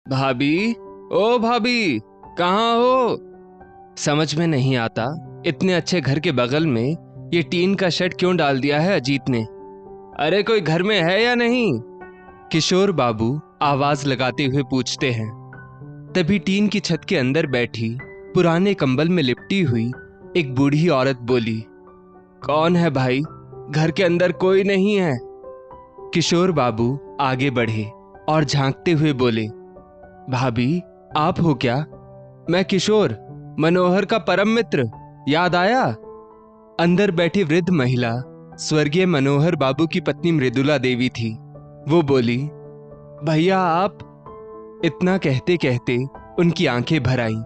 भाभी, ओ भाभी, कहाँ हो? समझ में नहीं आता इतने अच्छे घर के बगल में ये टीन का शेड क्यों डाल दिया है अजीत ने। अरे कोई घर में है या नहीं? किशोर बाबू आवाज लगाते हुए पूछते हैं। तभी टीन की छत के अंदर बैठी पुराने कंबल में लिपटी हुई एक बूढ़ी औरत बोली, कौन है भाई? घर के अंदर कोई नहीं है। किशोर बाबू आगे बढ़े और झांकते हुए बोले, भाभी आप हो क्या? मैं किशोर, मनोहर का परम मित्र, याद आया? अंदर बैठी वृद्ध महिला स्वर्गीय मनोहर बाबू की पत्नी मृदुला देवी थी। वो बोली, भैया आप। इतना कहते कहते उनकी आंखें भर आईं।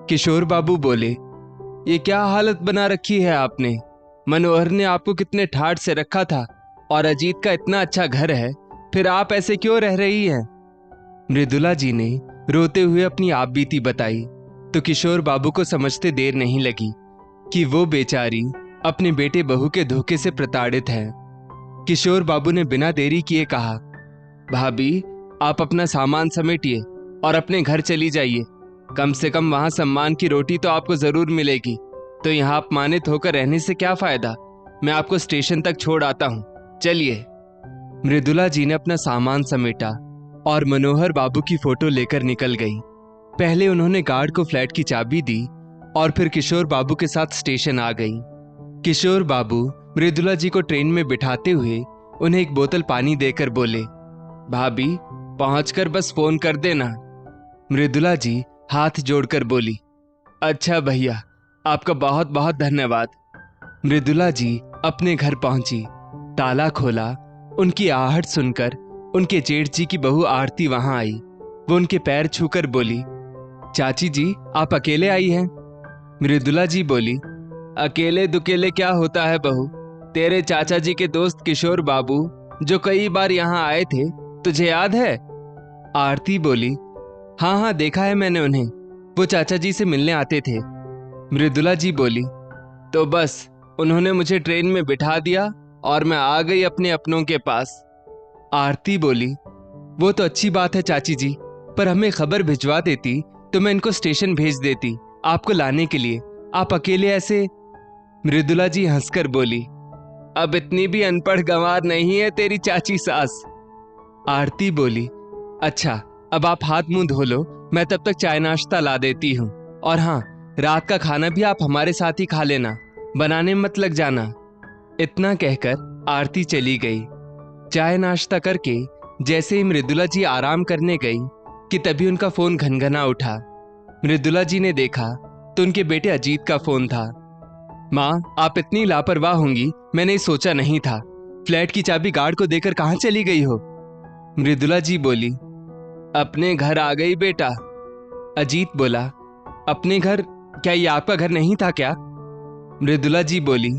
किशोर बाबू बोले, ये क्या हालत बना रखी है आपने? मनोहर ने आपको कितने ठाठ से रखा था और अजीत का इतना अच्छा घर है, फिर आप ऐसे क्यों रह रही हैं? मृदुला जी ने रोते हुए अपनी आप बीती बताई तो किशोर बाबू को समझते देर नहीं लगी कि वो बेचारी अपने बेटे बहू के धोखे से प्रताड़ित है। किशोर बाबू ने बिना देरी किए कहा, भाभी आप अपना सामान समेटिए और अपने घर चली जाइए। कम से कम वहां सम्मान की रोटी तो आपको जरूर मिलेगी, तो यहाँ अपमानित होकर रहने से क्या फायदा? मैं आपको स्टेशन तक छोड़ आता हूँ, चलिए। मृदुला जी ने अपना सामान समेटा और मनोहर बाबू की फोटो लेकर निकल गई। पहले उन्होंने गार्ड को फ्लैट की चाबी दी और फिर किशोर बाबू के साथ स्टेशन आ गई। किशोर बाबू मृदुला जी को ट्रेन में बिठाते हुए उन्हें एक बोतल पानी देकर बोले, भाभी पहुंचकर बस फोन कर देना। मृदुला जी हाथ जोड़कर बोली, अच्छा भैया, आपका बहुत बहुत धन्यवाद। मृदुला जी अपने घर पहुंची, ताला खोला। उनकी आहट सुनकर उनके जेठ जी की बहू आरती वहां आई। वो उनके पैर छूकर बोली, चाची जी आप अकेले आई हैं? मृदुला जी बोली, अकेले दुकेले क्या होता है बहू, तेरे चाचा जी के दोस्त किशोर बाबू जो कई बार यहाँ आए थे, तुझे याद है? आरती बोली, हाँ हाँ देखा है मैंने उन्हें, वो चाचा जी से मिलने आते थे। मृदुला जी बोली, तो बस उन्होंने मुझे ट्रेन में बिठा दिया और मैं आ गई अपने अपनों के पास। आरती बोली, वो तो अच्छी बात है चाची जी, पर हमें खबर भिजवा देती तो मैं इनको स्टेशन भेज देती आपको लाने के लिए। आप अकेले ऐसे? मृदुला जी हंसकर बोली, अब इतनी भी अनपढ़ गंवार नहीं है तेरी चाची सास। आरती बोली, अच्छा अब आप हाथ मुंह धो लो, मैं तब तक चाय नाश्ता ला देती हूँ। और हाँ, रात का खाना भी आप हमारे साथ ही खा लेना, बनाने मत लग जाना। इतना कहकर आरती चली गई। चाय नाश्ता करके जैसे ही मृदुला जी आराम करने गई कि तभी उनका फोन घनघना उठा। मृदुला जी ने देखा तो उनके बेटे अजीत का फोन था। माँ आप इतनी लापरवाह होंगी मैंने सोचा नहीं था। फ्लैट की चाबी गार्ड को देकर कहाँ चली गई हो? मृदुला जी बोली, अपने घर आ गई बेटा। अजीत बोला, अपने घर? क्या ये आपका घर नहीं था क्या? मृदुला जी बोली,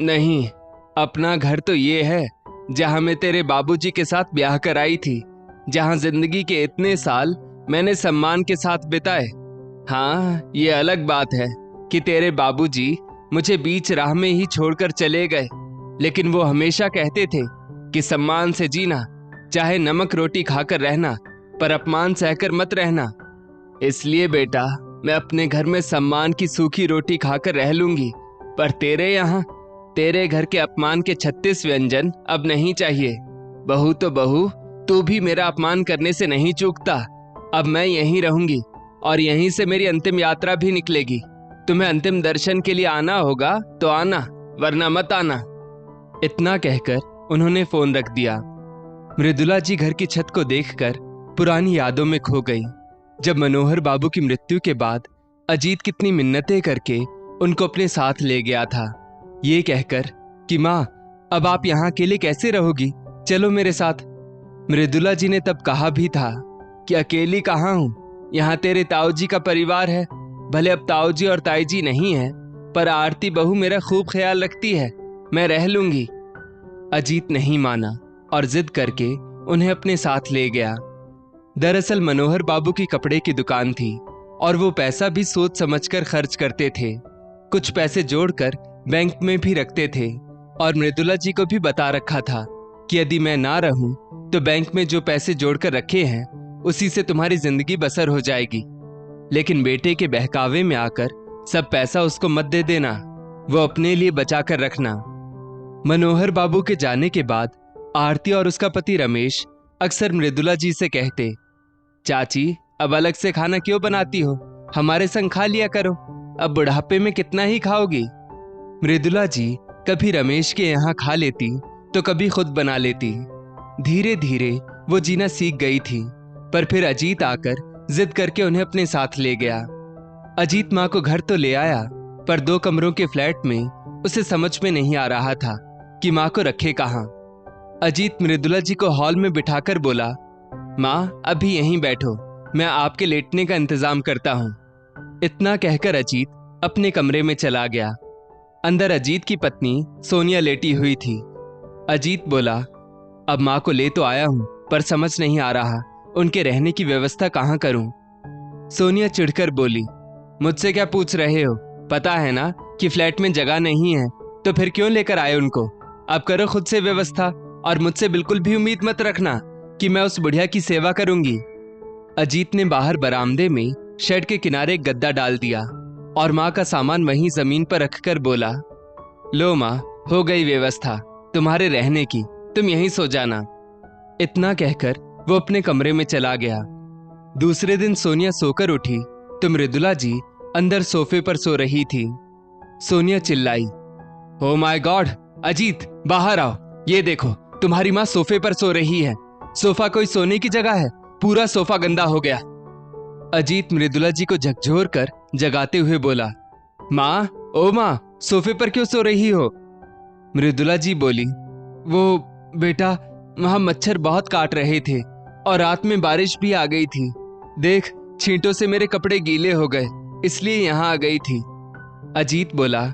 नहीं, अपना घर तो ये है जहां मैं तेरे बाबूजी के साथ ब्याह कराई थी, जहां जिंदगी के इतने साल मैंने सम्मान के साथ बिताए। हाँ, ये अलग बात है कि तेरे बाबूजी मुझे बीच राह में ही छोड़कर चले गए, लेकिन वो हमेशा कहते थे कि सम्मान से जीना, चाहे नमक रोटी खाकर रहना, पर अपमान सहकर मत रहना। इसलिए बेटा मैं अपने घर में सम्मान की सूखी रोटी खाकर रह लूंगी, पर तेरे यहाँ तेरे घर के अपमान के 36 व्यंजन अब नहीं चाहिए। बहू तो बहू, तू भी मेरा अपमान करने से नहीं चूकता। अब मैं यहीं रहूंगी और यहीं से मेरी अंतिम यात्रा भी निकलेगी। तुम्हें अंतिम दर्शन के लिए आना होगा तो आना, वरना मत आना। इतना कहकर उन्होंने फोन रख दिया। मृदुला जी घर की छत को देखकर पुरानी यादों में खो गई। जब मनोहर बाबू की मृत्यु के बाद अजीत कितनी मिन्नतें करके उनको अपने साथ ले गया था, ये कहकर कि माँ अब आप यहाँ अकेले कैसे रहोगी, चलो मेरे साथ। मृदुला जी ने तब कहा भी था कि अकेली कहाँ हूँ, यहाँ तेरे ताऊ जी का परिवार है। भले अब ताऊ जी और ताई जी नहीं है, पर आरती बहू मेरा खूब ख्याल रखती है, मैं रह लूंगी। अजीत नहीं माना और जिद करके उन्हें अपने साथ ले गया। दरअसल मनोहर बाबू की कपड़े की दुकान थी और वो पैसा भी सोच समझकर खर्च करते थे। कुछ पैसे जोड़कर बैंक में भी रखते थे और मृदुला जी को भी बता रखा था कि यदि मैं ना रहूं तो बैंक में जो पैसे जोड़कर रखे हैं उसी से तुम्हारी जिंदगी बसर हो जाएगी। लेकिन बेटे के बहकावे में आकर सब पैसा उसको मत दे देना, वो अपने लिए बचा कर रखना। मनोहर बाबू के जाने के बाद आरती और उसका पति रमेश अक्सर मृदुला जी से कहते, चाची अब अलग से खाना क्यों बनाती हो, हमारे संग खा लिया करो, अब बुढ़ापे में कितना ही खाओगी। मृदुला जी कभी रमेश के यहाँ खा लेती तो कभी खुद बना लेती। धीरे धीरे वो जीना सीख गई थी, पर फिर अजीत आकर जिद करके उन्हें अपने साथ ले गया। अजीत माँ को घर तो ले आया, पर 2 कमरों के फ्लैट में उसे समझ में नहीं आ रहा था कि माँ को रखे कहाँ। अजीत मृदुला जी को हॉल में बिठाकर बोला, माँ अभी यहीं बैठो, मैं आपके लेटने का इंतजाम करता हूँ। इतना कहकर अजीत अपने कमरे में चला गया। अंदर अजीत की पत्नी सोनिया लेटी हुई थी। अजीत बोला, अब माँ को ले तो आया हूं, पर समझ नहीं आ रहा उनके रहने की व्यवस्था कहाँ करूं। सोनिया चिढ़कर बोली, मुझसे क्या पूछ रहे हो, पता है ना कि फ्लैट में जगह नहीं है, तो फिर क्यों लेकर आए उनको। अब करो खुद से व्यवस्था, और मुझसे बिल्कुल भी उम्मीद मत रखना कि मैं उस बुढ़िया की सेवा करूंगी। अजीत ने बाहर बरामदे में शेड के किनारे एक गद्दा डाल दिया और माँ का सामान वहीं जमीन पर रखकर बोला, लो माँ, हो गई व्यवस्था तुम्हारे रहने की, तुम यहीं सो जाना। इतना कहकर वो अपने कमरे में चला गया। दूसरे दिन सोनिया सोकर उठी तो मृदुला जी अंदर सोफे पर सो रही थी। सोनिया चिल्लाई, ओ माय गॉड, अजीत बाहर आओ, ये देखो तुम्हारी माँ सोफे पर सो रही है। सोफा कोई सोने की जगह है, पूरा सोफा गंदा हो गया। अजीत मृदुला जी को झकझोर कर जगाते हुए बोला, माँ, ओ माँ, सोफे पर क्यों सो रही हो। मृदुला जी बोली, वो बेटा, वहां मच्छर बहुत काट रहे थे और रात में बारिश भी आ गई थी। देख, छींटों से मेरे कपड़े गीले हो गए, इसलिए यहां आ गई थी। अजीत बोला,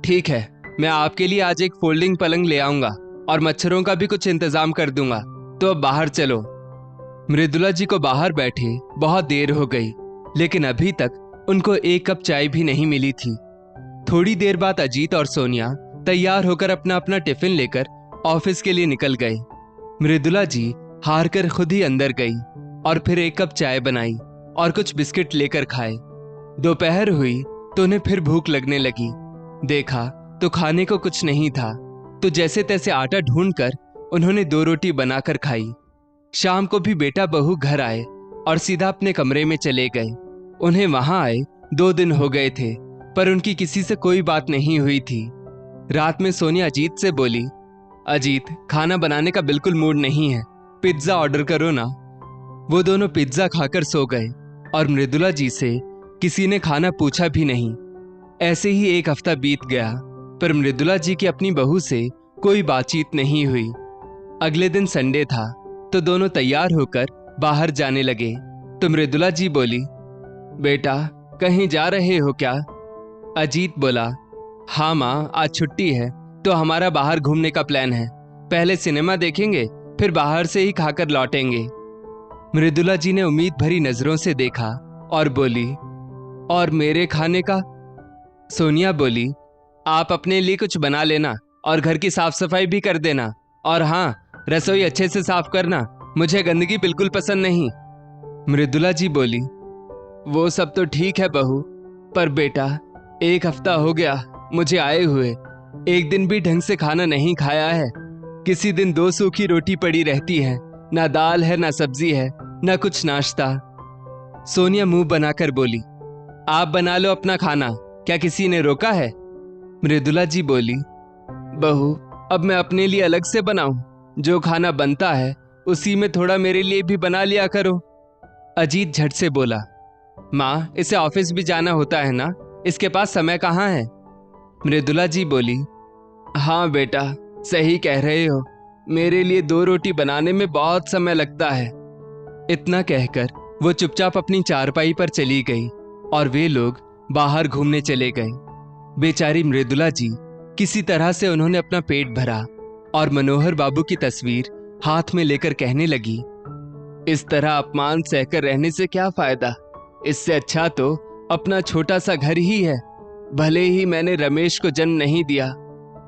ठीक है, मैं आपके लिए आज एक फोल्डिंग पलंग ले आऊंगा और मच्छरों का भी कुछ इंतजाम कर दूंगा, तो अब बाहर चलो। मृदुला जी को बाहर बैठे बहुत देर हो गई, लेकिन अभी तक उनको एक कप चाय भी नहीं मिली थी। थोड़ी देर बाद अजीत और सोनिया तैयार होकर अपना अपना टिफिन लेकर ऑफिस के लिए निकल गए। मृदुला जी हार कर खुद ही अंदर गई और फिर एक कप चाय बनाई और कुछ बिस्किट लेकर खाए। दोपहर हुई तो उन्हें फिर भूख लगने लगी। देखा तो खाने को कुछ नहीं था, तो जैसे तैसे आटा ढूंढकर उन्होंने 2 रोटी बनाकर खाई। शाम को भी बेटा बहू घर आए और सीधा अपने कमरे में चले गए। उन्हें वहां आए 2 दिन हो गए थे, पर उनकी किसी से कोई बात नहीं हुई थी। रात में सोनिया अजीत से बोली, अजीत, खाना बनाने का बिल्कुल मूड नहीं है, पिज्जा ऑर्डर करो ना। वो दोनों पिज्जा खाकर सो गए और मृदुला जी से किसी ने खाना पूछा भी नहीं। ऐसे ही 1 हफ्ता बीत गया, पर मृदुला जी की अपनी बहू से कोई बातचीत नहीं हुई। अगले दिन संडे था, तो दोनों तैयार होकर बाहर जाने लगे। तो मृदुला जी बोली, बेटा कहीं जा रहे हो क्या। अजीत बोला, हाँ माँ, आज छुट्टी है तो हमारा बाहर घूमने का प्लान है। पहले सिनेमा देखेंगे, फिर बाहर से ही खाकर लौटेंगे। मृदुला जी ने उम्मीद भरी नजरों से देखा और बोली, और मेरे खाने का। सोनिया बोली, आप अपने लिए कुछ बना लेना और घर की साफ सफाई भी कर देना, और हाँ, रसोई अच्छे से साफ करना, मुझे गंदगी बिल्कुल पसंद नहीं। मृदुला जी बोली, वो सब तो ठीक है बहू, पर बेटा 1 हफ्ता हो गया मुझे आए हुए, एक दिन भी ढंग से खाना नहीं खाया है। किसी दिन 2 सूखी रोटी पड़ी रहती है, ना दाल है, ना सब्जी है, ना कुछ नाश्ता। सोनिया मुंह बनाकर बोली, आप बना लो अपना खाना, क्या किसी ने रोका है। मृदुला जी बोली, बहू अब मैं अपने लिए अलग से बनाऊं, जो खाना बनता है उसी में थोड़ा मेरे लिए भी बना लिया करो। अजीत झट से बोला, माँ, इसे ऑफिस भी जाना होता है ना, इसके पास समय कहाँ है। मृदुला जी बोली, हाँ बेटा, सही कह रहे हो, मेरे लिए 2 रोटी बनाने में बहुत समय लगता है। इतना कहकर वो चुपचाप अपनी चारपाई पर चली गई और वे लोग बाहर घूमने चले गए। बेचारी मृदुला जी, किसी तरह से उन्होंने अपना पेट भरा और मनोहर बाबू की तस्वीर हाथ में लेकर कहने लगी, इस तरह अपमान सहकर रहने से क्या फायदा, इससे अच्छा तो अपना छोटा सा घर ही है। भले ही मैंने रमेश को जन्म नहीं दिया,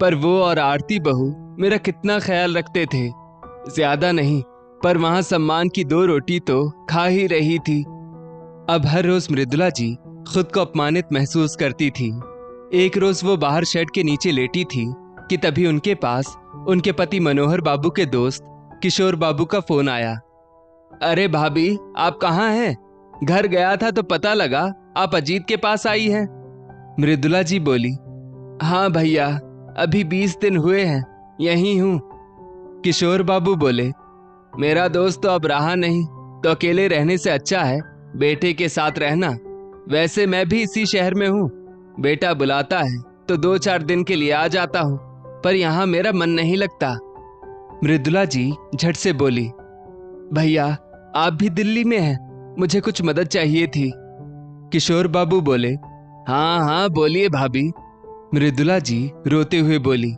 पर वो और आरती बहू मेरा कितना ख्याल रखते थे। ज्यादा नहीं, पर वहां सम्मान की 2 रोटी तो खा ही रही थी। अब हर रोज मृदुला जी खुद को अपमानित महसूस करती थी। एक रोज वो बाहर शेड के नीचे लेटी थी कि तभी उनके पास उनके पति मनोहर बाबू के दोस्त किशोर बाबू का फोन आया। अरे भाभी, आप कहाँ हैं? घर गया था तो पता लगा आप अजीत के पास आई हैं। मृदुला जी बोली, हाँ भैया, अभी 20 दिन हुए हैं, यहीं हूं। किशोर बाबू बोले, मेरा दोस्त तो अब रहा नहीं, तो अकेले रहने से अच्छा है बेटे के साथ रहना। वैसे मैं भी इसी शहर में हूँ, बेटा बुलाता है तो 2-4 दिन के लिए आ जाता हूँ, पर यहाँ मेरा मन नहीं लगता। मृदुला जी झट से बोली, भैया आप भी दिल्ली में हैं, मुझे कुछ मदद चाहिए थी। किशोर बाबू बोले, हाँ हाँ बोलिए भाभी। मृदुला जी रोते हुए बोली,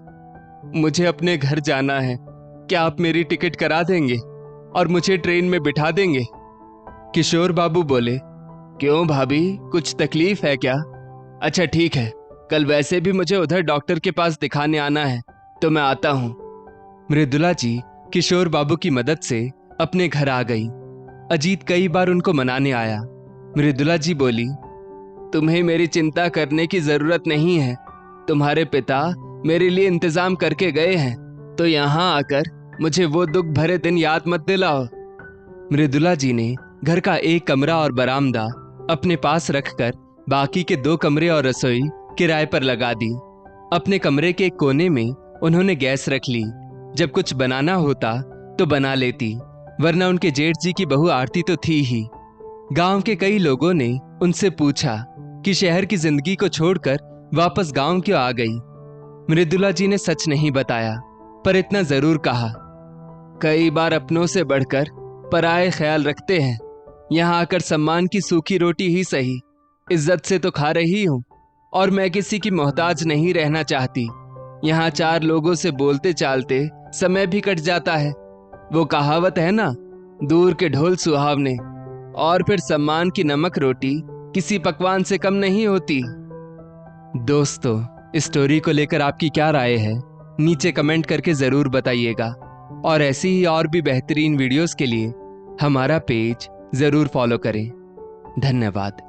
मुझे अपने घर जाना है, क्या आप मेरी टिकट करा देंगे और मुझे ट्रेन में बिठा देंगे? किशोर बाबू बोले, क्यों भाभी, कुछ तकलीफ है क्या? अच्छा ठीक है, कल वैसे भी मुझे उधर डॉक्टर के पास दिखाने आना है, तो मैं आता हूं। मृदुला जी किशोर बाबू की मदद से अपने घर आ गई। अजीत कई बार उनको मनाने आया। मृदुला जी बोली, तुम्हें मेरी चिंता करने की जरूरत नहीं है, तुम्हारे पिता मेरे लिए इंतजाम करके गए हैं, तो यहाँ आकर मुझे वो दुख भरे दिन याद मत दिलाओ। मृदुला जी ने घर का एक कमरा और बरामदा अपने पास रखकर बाकी के 2 कमरे और रसोई किराए पर लगा दी। अपने कमरे के एक कोने में उन्होंने गैस रख ली, जब कुछ बनाना होता तो बना लेती, वरना उनके जेठ जी की बहू आरती तो थी ही। गांव के कई लोगों ने उनसे पूछा कि शहर की जिंदगी को छोड़कर वापस गांव क्यों आ गई। मृदुला जी ने सच नहीं बताया, पर इतना जरूर कहा, कई बार अपनों से बढ़कर पराये ख्याल रखते हैं। यहाँ आकर सम्मान की सूखी रोटी ही सही, इज्जत से तो खा रही हूँ, और मैं किसी की मोहताज नहीं रहना चाहती। यहाँ 4 लोगों से बोलते चालते समय भी कट जाता है। वो कहावत है ना, दूर के ढोल सुहावने, और फिर सम्मान की नमक रोटी किसी पकवान से कम नहीं होती। दोस्तों, इस स्टोरी को लेकर आपकी क्या राय है, नीचे कमेंट करके जरूर बताइएगा, और ऐसी ही और भी बेहतरीन वीडियोस के लिए हमारा पेज जरूर फॉलो करें। धन्यवाद।